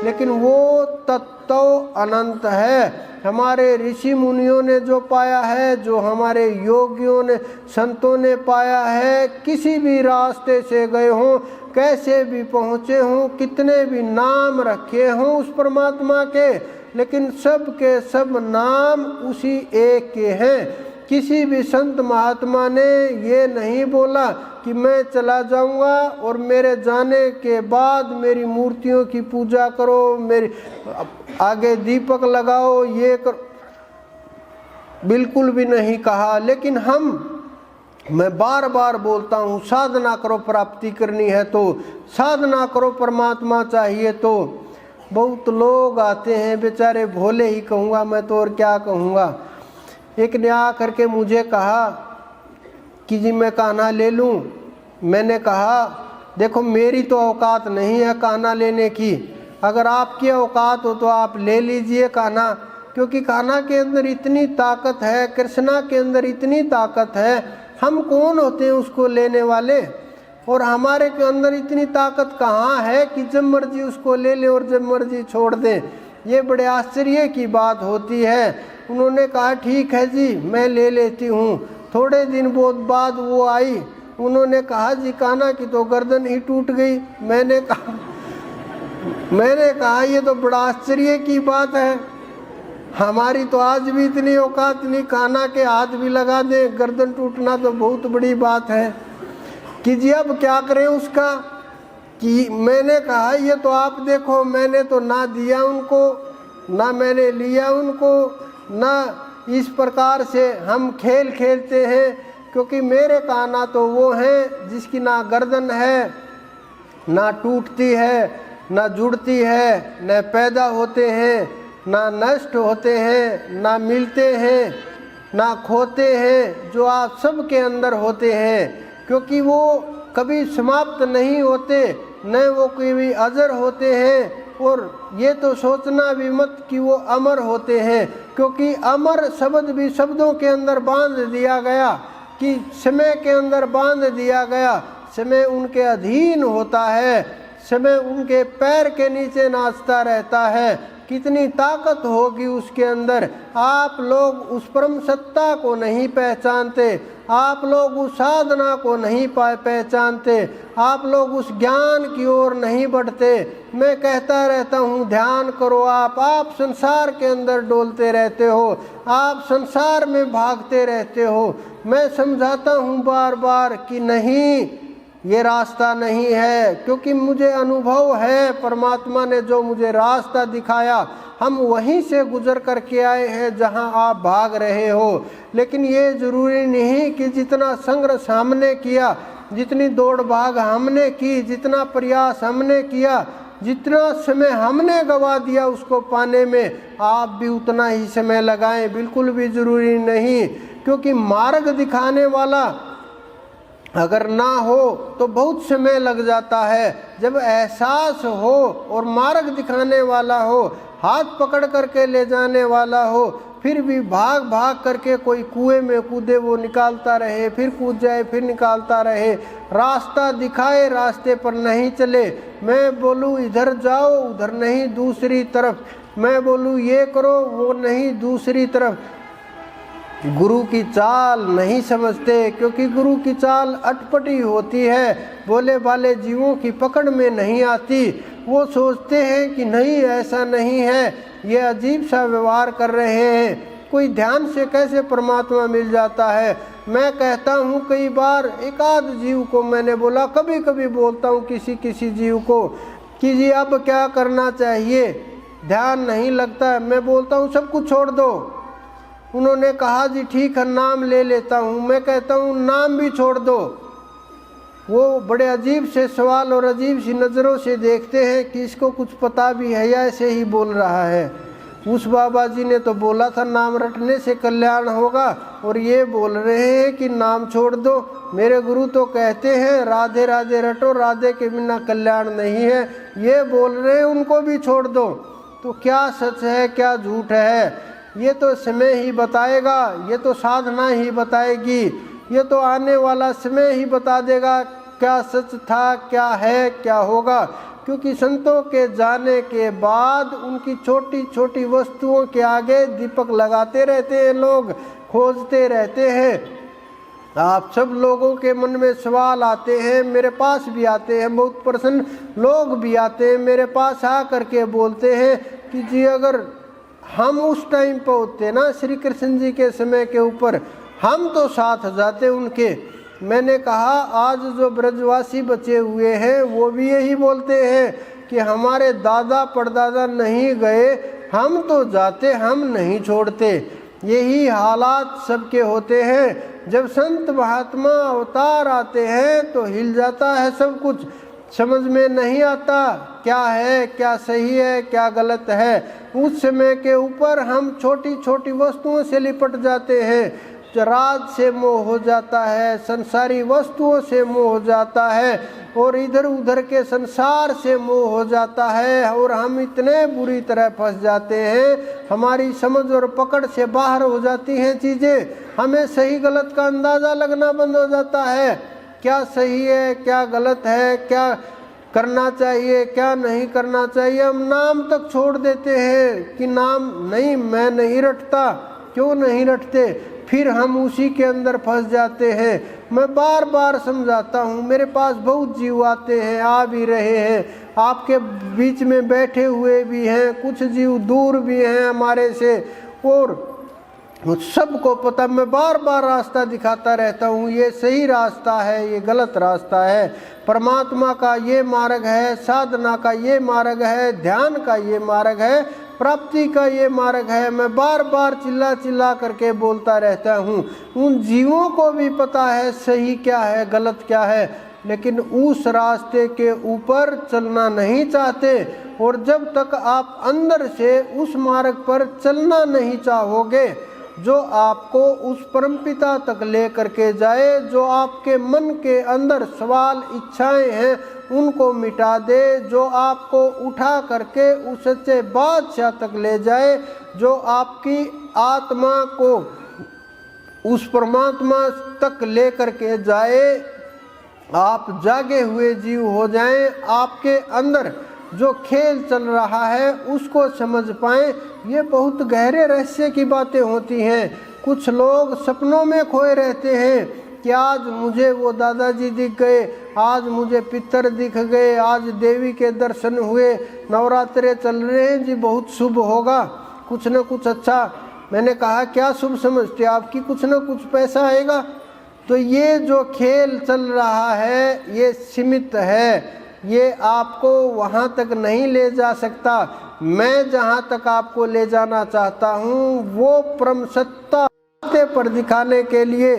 लेकिन वो तत्व अनंत है। हमारे ऋषि मुनियों ने जो पाया है, जो हमारे योगियों ने, संतों ने पाया है, किसी भी रास्ते से गए हों, कैसे भी पहुँचे हों, कितने भी नाम रखे हों उस परमात्मा के, लेकिन सब के सब नाम उसी एक के हैं। किसी भी संत महात्मा ने ये नहीं बोला कि मैं चला जाऊंगा और मेरे जाने के बाद मेरी मूर्तियों की पूजा करो, मेरी आगे दीपक लगाओ, ये करो, बिल्कुल भी नहीं कहा। लेकिन मैं बार बार बोलता हूँ, साधना करो, प्राप्ति करनी है तो साधना करो, परमात्मा चाहिए तो। बहुत लोग आते हैं बेचारे, भोले ही कहूँगा मैं तो, और क्या कहूँगा। एक ने आ करके मुझे कहा कि जी मैं कान्हा ले लूं। मैंने कहा देखो मेरी तो औकात नहीं है कान्हा लेने की, अगर आपकी औकात हो तो आप ले लीजिए कान्हा, क्योंकि कान्हा के अंदर इतनी ताकत है, कृष्णा के अंदर इतनी ताकत है। हम कौन होते हैं उसको लेने वाले, और हमारे के अंदर इतनी ताकत कहाँ है कि जब मर्जी उसको ले लें और जब मर्जी छोड़ दें। ये बड़े आश्चर्य की बात होती है। उन्होंने कहा ठीक है जी मैं ले लेती हूँ। थोड़े दिन बाद वो आई, उन्होंने कहा जी कान्हा की तो गर्दन ही टूट गई। मैंने कहा ये तो बड़ा आश्चर्य की बात है, हमारी तो आज भी इतनी औकात नहीं, कान्हा के हाथ भी लगा दे, गर्दन टूटना तो बहुत बड़ी बात है कि जी अब क्या करें उसका। कि मैंने कहा ये तो आप देखो, मैंने तो ना दिया उनको, ना मैंने लिया उनको, ना इस प्रकार से हम खेल खेलते हैं, क्योंकि मेरे कान्हा तो वो हैं जिसकी ना गर्दन है, ना टूटती है, ना जुड़ती है, न पैदा होते हैं, ना नष्ट होते हैं, ना मिलते हैं, ना खोते हैं, जो आप सबके अंदर होते हैं, क्योंकि वो कभी समाप्त नहीं होते, न वो कभी अजर होते हैं। और ये तो सोचना भी मत कि वो अमर होते हैं, क्योंकि अमर शब्द भी शब्दों के अंदर बांध दिया गया, कि समय के अंदर बांध दिया गया। समय उनके अधीन होता है, समय उनके पैर के नीचे नाचता रहता है। कितनी ताकत होगी उसके अंदर। आप लोग उस परम सत्ता को नहीं पहचानते, आप लोग उस साधना को नहीं पहचानते, आप लोग उस ज्ञान की ओर नहीं बढ़ते। मैं कहता रहता हूँ ध्यान करो आप संसार के अंदर डोलते रहते हो, आप संसार में भागते रहते हो। मैं समझाता हूँ बार बार कि नहीं, ये रास्ता नहीं है, क्योंकि मुझे अनुभव है, परमात्मा ने जो मुझे रास्ता दिखाया हम वहीं से गुजर करके आए हैं जहां आप भाग रहे हो। लेकिन ये ज़रूरी नहीं कि जितना संघर्ष हमने किया, जितनी दौड़ भाग हमने की, जितना प्रयास हमने किया, जितना समय हमने गवा दिया उसको पाने में, आप भी उतना ही समय लगाएं। बिल्कुल भी ज़रूरी नहीं, क्योंकि मार्ग दिखाने वाला अगर ना हो तो बहुत समय लग जाता है। जब एहसास हो और मार्ग दिखाने वाला हो, हाथ पकड़ करके ले जाने वाला हो, फिर भी भाग भाग करके कोई कुएं में कूदे वो निकालता रहे, फिर कूद जाए फिर निकालता रहे, रास्ता दिखाए रास्ते पर नहीं चले। मैं बोलूँ इधर जाओ, उधर नहीं दूसरी तरफ, मैं बोलूँ ये करो, वो नहीं दूसरी तरफ। गुरु की चाल नहीं समझते, क्योंकि गुरु की चाल अटपटी होती है, भोले भाले जीवों की पकड़ में नहीं आती। वो सोचते हैं कि नहीं ऐसा नहीं है, ये अजीब सा व्यवहार कर रहे हैं, कोई ध्यान से कैसे परमात्मा मिल जाता है। मैं कहता हूँ कई बार एक आध जीव को मैंने बोला, कभी कभी बोलता हूँ किसी किसी जीव को कि जी अब क्या करना चाहिए, ध्यान नहीं लगता। मैं बोलता हूँ सब कुछ छोड़ दो। उन्होंने कहा जी ठीक है नाम ले लेता हूँ। मैं कहता हूँ नाम भी छोड़ दो। वो बड़े अजीब से सवाल और अजीब सी नज़रों से देखते हैं कि इसको कुछ पता भी है या ऐसे ही बोल रहा है। उस बाबा जी ने तो बोला था नाम रटने से कल्याण होगा, और ये बोल रहे हैं कि नाम छोड़ दो। मेरे गुरु तो कहते हैं राधे राधे रटो, राधे के बिना कल्याण नहीं है। ये बोल रहे हैं उनको भी छोड़ दो। तो क्या सच है क्या झूठ है, ये तो समय ही बताएगा, ये तो साधना ही बताएगी, ये तो आने वाला समय ही बता देगा क्या सच था, क्या है, क्या होगा। क्योंकि संतों के जाने के बाद उनकी छोटी छोटी वस्तुओं के आगे दीपक लगाते रहते हैं, लोग खोजते रहते हैं। आप सब लोगों के मन में सवाल आते हैं, मेरे पास भी आते हैं, बहुत प्रसन्न लोग भी आते हैं मेरे पास आ करके बोलते हैं कि जी अगर हम उस टाइम पर होते ना श्री कृष्ण जी के समय के ऊपर, हम तो साथ जाते उनके। मैंने कहा आज जो ब्रजवासी बचे हुए हैं वो भी यही बोलते हैं कि हमारे दादा परदादा नहीं गए, हम तो जाते, हम नहीं छोड़ते। यही हालात सबके होते हैं। जब संत महात्मा अवतार आते हैं तो हिल जाता है सब कुछ, समझ में नहीं आता क्या है, क्या सही है, क्या गलत है। उस समय के ऊपर हम छोटी छोटी वस्तुओं से लिपट जाते हैं, राज से मोह हो जाता है, संसारी वस्तुओं से मोह हो जाता है और इधर उधर के संसार से मोह हो जाता है और हम इतने बुरी तरह फंस जाते हैं, हमारी समझ और पकड़ से बाहर हो जाती हैं चीज़ें। हमें सही गलत का अंदाज़ा लगना बंद हो जाता है, क्या सही है, क्या गलत है, क्या करना चाहिए, क्या नहीं करना चाहिए। हम नाम तक छोड़ देते हैं कि नाम नहीं, मैं नहीं रटता। क्यों नहीं रटते? फिर हम उसी के अंदर फंस जाते हैं। मैं बार बार समझाता हूँ, मेरे पास बहुत जीव आते हैं, आ भी रहे हैं, आपके बीच में बैठे हुए भी हैं, कुछ जीव दूर भी हैं हमारे से, और सबको पता, मैं बार बार रास्ता दिखाता रहता हूँ, ये सही रास्ता है, ये गलत रास्ता है, परमात्मा का ये मार्ग है, साधना का ये मार्ग है, ध्यान का ये मार्ग है, प्राप्ति का ये मार्ग है। मैं बार बार चिल्ला चिल्ला करके बोलता रहता हूँ। उन जीवों को भी पता है सही क्या है, गलत क्या है, लेकिन उस रास्ते के ऊपर चलना नहीं चाहते। और जब तक आप अंदर से उस मार्ग पर चलना नहीं चाहोगे जो आपको उस परमपिता तक ले करके जाए, जो आपके मन के अंदर सवाल इच्छाएं हैं उनको मिटा दे, जो आपको उठा करके उस सच्चे बादशाह तक ले जाए, जो आपकी आत्मा को उस परमात्मा तक ले करके जाए, आप जागे हुए जीव हो जाएं, आपके अंदर जो खेल चल रहा है उसको समझ पाएं। ये बहुत गहरे रहस्य की बातें होती हैं। कुछ लोग सपनों में खोए रहते हैं कि आज मुझे वो दादाजी दिख गए, आज मुझे पितर दिख गए, आज देवी के दर्शन हुए, नवरात्रे चल रहे हैं जी, बहुत शुभ होगा, कुछ न कुछ अच्छा। मैंने कहा क्या शुभ समझते आपकी? कुछ न कुछ पैसा आएगा। तो ये जो खेल चल रहा है ये सीमित है, ये आपको वहाँ तक नहीं ले जा सकता। मैं जहाँ तक आपको ले जाना चाहता हूँ वो परम सत्ता पर दिखाने के लिए,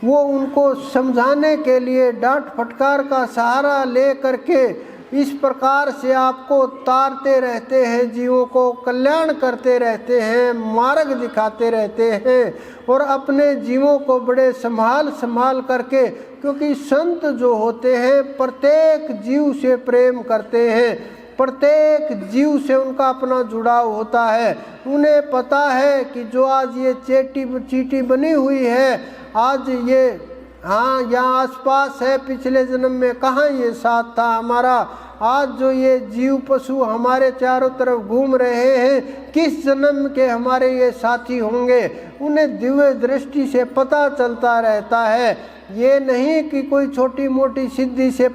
वो उनको समझाने के लिए डांट फटकार का सहारा ले करके इस प्रकार से आपको तारते रहते हैं, जीवों को कल्याण करते रहते हैं, मार्ग दिखाते रहते हैं और अपने जीवों को बड़े संभाल करके, क्योंकि संत जो होते हैं प्रत्येक जीव से प्रेम करते हैं, प्रत्येक जीव से उनका अपना जुड़ाव होता है। उन्हें पता है कि जो आज ये चीटी बनी हुई है, आज ये हाँ यहाँ आसपास है, पिछले जन्म में कहाँ ये साथ था हमारा, आज जो ये जीव पशु हमारे चारों तरफ घूम रहे हैं किस जन्म के हमारे ये साथी होंगे, उन्हें दिव्य दृष्टि से पता चलता रहता है। ये नहीं कि कोई छोटी मोटी सिद्धि से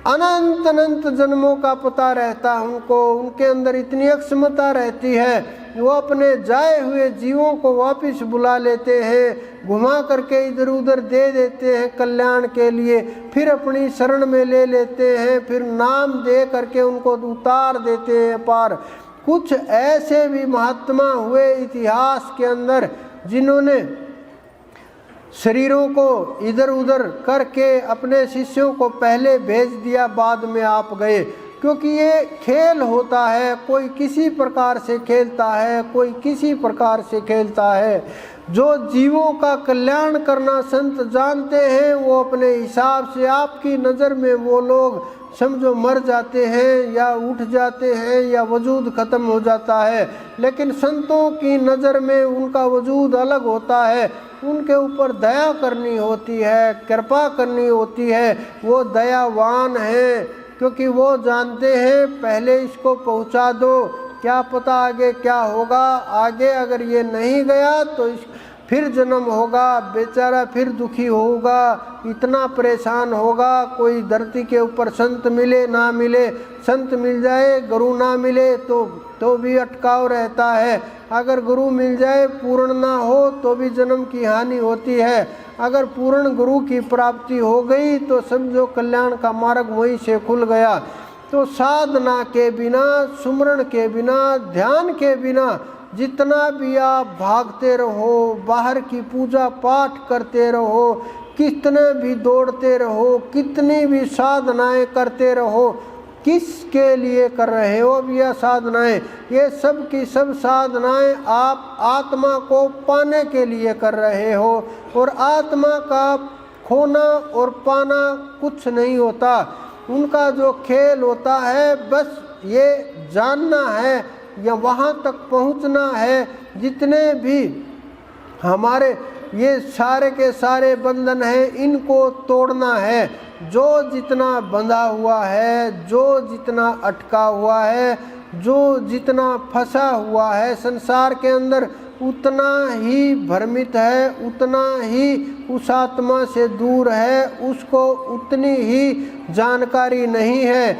अनंत अनंत जन्मों का पता रहता उनको, उनके अंदर इतनी अक्षमता रहती है, वो अपने जाए हुए जीवों को वापस बुला लेते हैं, घुमा करके इधर उधर दे देते हैं कल्याण के लिए, फिर अपनी शरण में ले लेते हैं, फिर नाम दे करके उनको उतार देते हैं पार। कुछ ऐसे भी महात्मा हुए इतिहास के अंदर जिन्होंने शरीरों को इधर उधर करके अपने शिष्यों को पहले भेज दिया, बाद में आप गए, क्योंकि ये खेल होता है, कोई किसी प्रकार से खेलता है, कोई किसी प्रकार से खेलता है। जो जीवों का कल्याण करना संत जानते हैं वो अपने हिसाब से आपकी नज़र में वो लोग समझो मर जाते हैं या उठ जाते हैं या वजूद ख़त्म हो जाता है, लेकिन संतों की नज़र में उनका वजूद अलग होता है। उनके ऊपर दया करनी होती है, कृपा करनी होती है, वो दयावान हैं, क्योंकि वो जानते हैं पहले इसको पहुंचा दो, क्या पता आगे क्या होगा। आगे अगर ये नहीं गया तो फिर जन्म होगा, बेचारा फिर दुखी होगा, इतना परेशान होगा। कोई धरती के ऊपर संत मिले ना मिले, संत मिल जाए गुरु ना मिले तो भी अटकाव रहता है। अगर गुरु मिल जाए पूर्ण ना हो तो भी जन्म की हानि होती है। अगर पूर्ण गुरु की प्राप्ति हो गई तो समझो कल्याण का मार्ग वहीं से खुल गया। तो साधना के बिना, सुमरण के बिना, ध्यान के बिना जितना भी आप भागते रहो, बाहर की पूजा पाठ करते रहो, कितने भी दौड़ते रहो, कितनी भी साधनाएं करते रहो, किसके लिए कर रहे हो अब यह साधनाएं? ये सब की सब साधनाएं आप आत्मा को पाने के लिए कर रहे हो। और आत्मा का खोना और पाना कुछ नहीं होता। उनका जो खेल होता है बस ये जानना है या वहाँ तक पहुँचना है। जितने भी हमारे ये सारे के सारे बंधन हैं इनको तोड़ना है। जो जितना बंधा हुआ है, जो जितना अटका हुआ है, जो जितना फंसा हुआ है संसार के अंदर, उतना ही भ्रमित है, उतना ही उस आत्मा से दूर है, उसको उतनी ही जानकारी नहीं है।